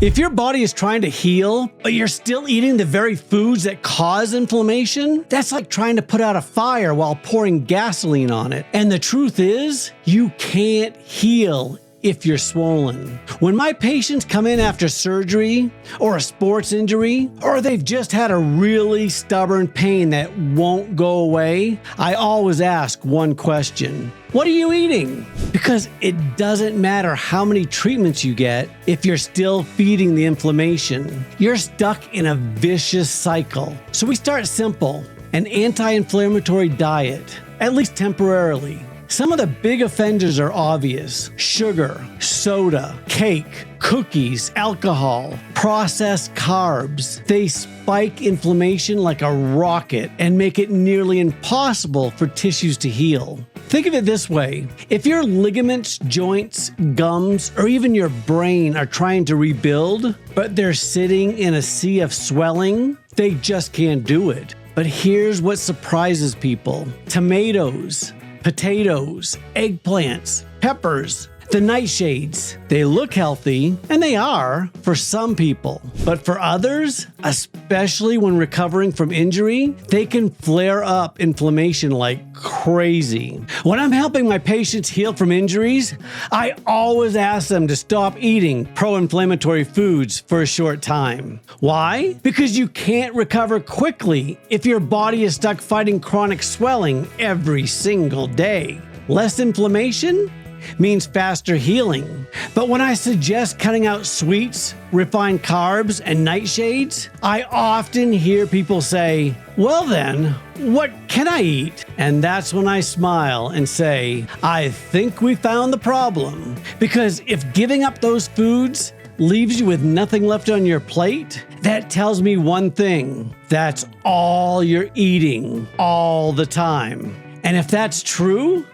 If your body is trying to heal, but you're still eating the very foods that cause inflammation, that's like trying to put out a fire while pouring gasoline on it. And the truth is, you can't heal if you're swollen. When my patients come in after surgery or a sports injury, or they've just had a really stubborn pain that won't go away, I always ask one question: what are you eating? Because it doesn't matter how many treatments you get if you're still feeding the inflammation. You're stuck in a vicious cycle. So we start simple: an anti-inflammatory diet, at least temporarily. Some of the big offenders are obvious: sugar, soda, cake, cookies, alcohol, processed carbs. They spike inflammation like a rocket and make it nearly impossible for tissues to heal. Think of it this way: if your ligaments, joints, gums, or even your brain are trying to rebuild, but they're sitting in a sea of swelling, they just can't do it. But here's what surprises people: tomatoes, potatoes, eggplants, peppers, the nightshades. They look healthy, and they are for some people. But for others, especially when recovering from injury, they can flare up inflammation like crazy. When I'm helping my patients heal from injuries, I always ask them to stop eating pro-inflammatory foods for a short time. Why? Because you can't recover quickly if your body is stuck fighting chronic swelling every single day. Less inflammation means faster healing. But when I suggest cutting out sweets, refined carbs, and nightshades, I often hear people say, "Well then, what can I eat?" And that's when I smile and say, I think we found the problem. Because if giving up those foods leaves you with nothing left on your plate, that tells me one thing: that's all you're eating all the time. And if that's true,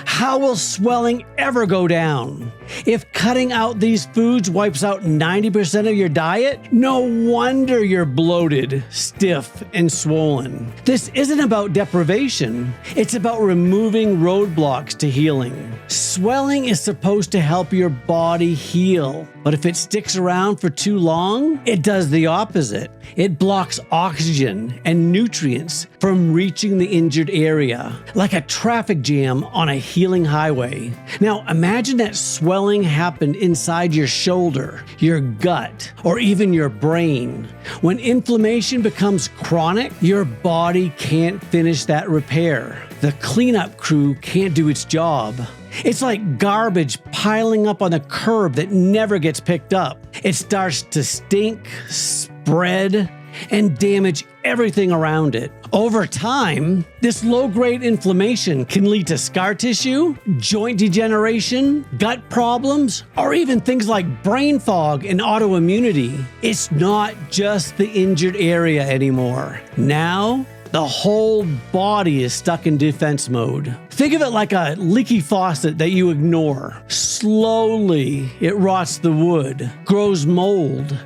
how will swelling ever go down? If cutting out these foods wipes out 90% of your diet, no wonder you're bloated, stiff, and swollen. This isn't about deprivation. It's about removing roadblocks to healing. Swelling is supposed to help your body heal, but if it sticks around for too long, it does the opposite. It blocks oxygen and nutrients from reaching the injured area, like a traffic jam on a healing highway. Now imagine that swelling happened inside your shoulder, your gut, or even your brain. When inflammation becomes chronic, your body can't finish that repair. The cleanup crew can't do its job. It's like garbage piling up on a curb that never gets picked up. It starts to stink, spread, and damage everything around it. Over time, this low-grade inflammation can lead to scar tissue, joint degeneration, gut problems, or even things like brain fog and autoimmunity. It's not just the injured area anymore. Now, the whole body is stuck in defense mode. Think of it like a leaky faucet that you ignore. Slowly, it rots the wood, grows mold,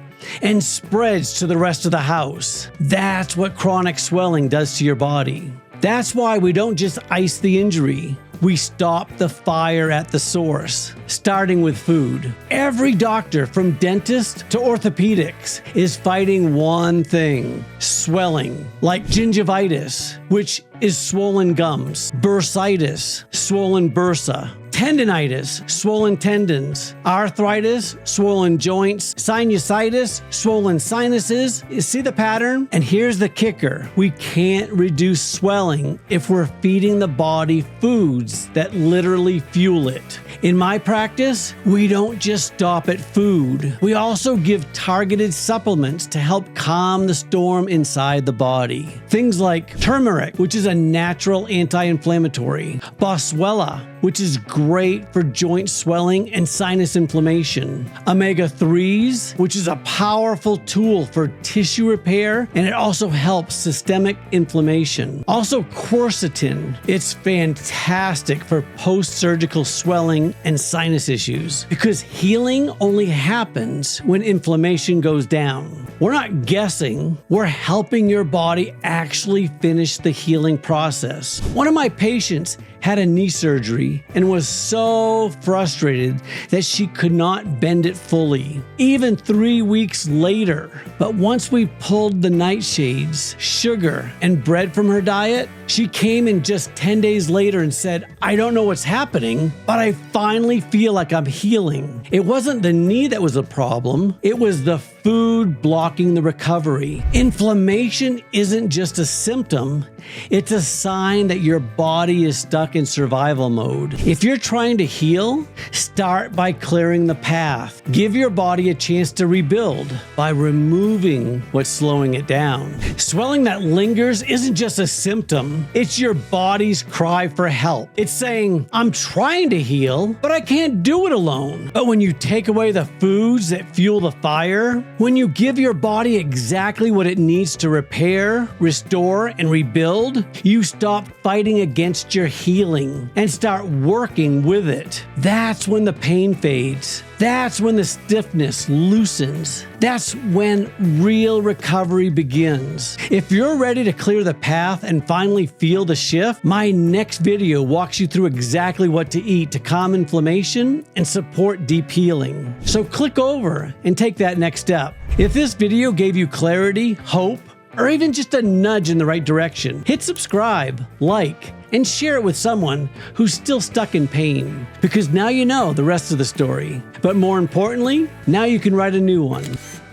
and spreads to the rest of the house. That's what chronic swelling does to your body. That's why we don't just ice the injury. We stop the fire at the source, starting with food. Every doctor, from dentist to orthopedics, is fighting one thing: swelling, like gingivitis, which is swollen gums, bursitis, swollen bursa, tendinitis, swollen tendons, arthritis, swollen joints, sinusitis, swollen sinuses. You see the pattern? And here's the kicker: we can't reduce swelling if we're feeding the body foods that literally fuel it. In my practice, we don't just stop at food. We also give targeted supplements to help calm the storm inside the body. Things like turmeric, which is a natural anti-inflammatory, boswellia, which is great for joint swelling and sinus inflammation, omega-3s, which is a powerful tool for tissue repair, and it also helps systemic inflammation. Also quercetin, it's fantastic for post-surgical swelling and sinus issues, because healing only happens when inflammation goes down. We're not guessing, we're helping your body actually finish the healing process. One of my patients had a knee surgery and was so frustrated that she could not bend it fully, even 3 weeks later. But once we pulled the nightshades, sugar, and bread from her diet, she came in just 10 days later and said, "I don't know what's happening, but I finally feel like I'm healing." It wasn't the knee that was the problem, it was the food blocking the recovery. Inflammation isn't just a symptom, it's a sign that your body is stuck in survival mode. If you're trying to heal, start by clearing the path. Give your body a chance to rebuild by removing what's slowing it down. Swelling that lingers isn't just a symptom, it's your body's cry for help. It's saying, "I'm trying to heal, but I can't do it alone." But when you take away the foods that fuel the fire, when you give your body exactly what it needs to repair, restore, and rebuild, you stop fighting against your healing and start working with it. That's when the pain fades. That's when the stiffness loosens. That's when real recovery begins. If you're ready to clear the path and finally feel the shift, my next video walks you through exactly what to eat to calm inflammation and support deep healing. So click over and take that next step. If this video gave you clarity, hope, or even just a nudge in the right direction, hit subscribe, like, and share it with someone who's still stuck in pain, because now you know the rest of the story. But more importantly, now you can write a new one.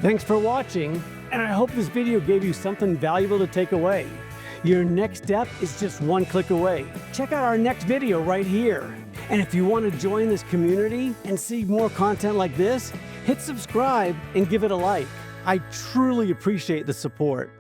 Thanks for watching, and I hope this video gave you something valuable to take away. Your next step is just one click away. Check out our next video right here. And if you want to join this community and see more content like this, hit subscribe and give it a like. I truly appreciate the support.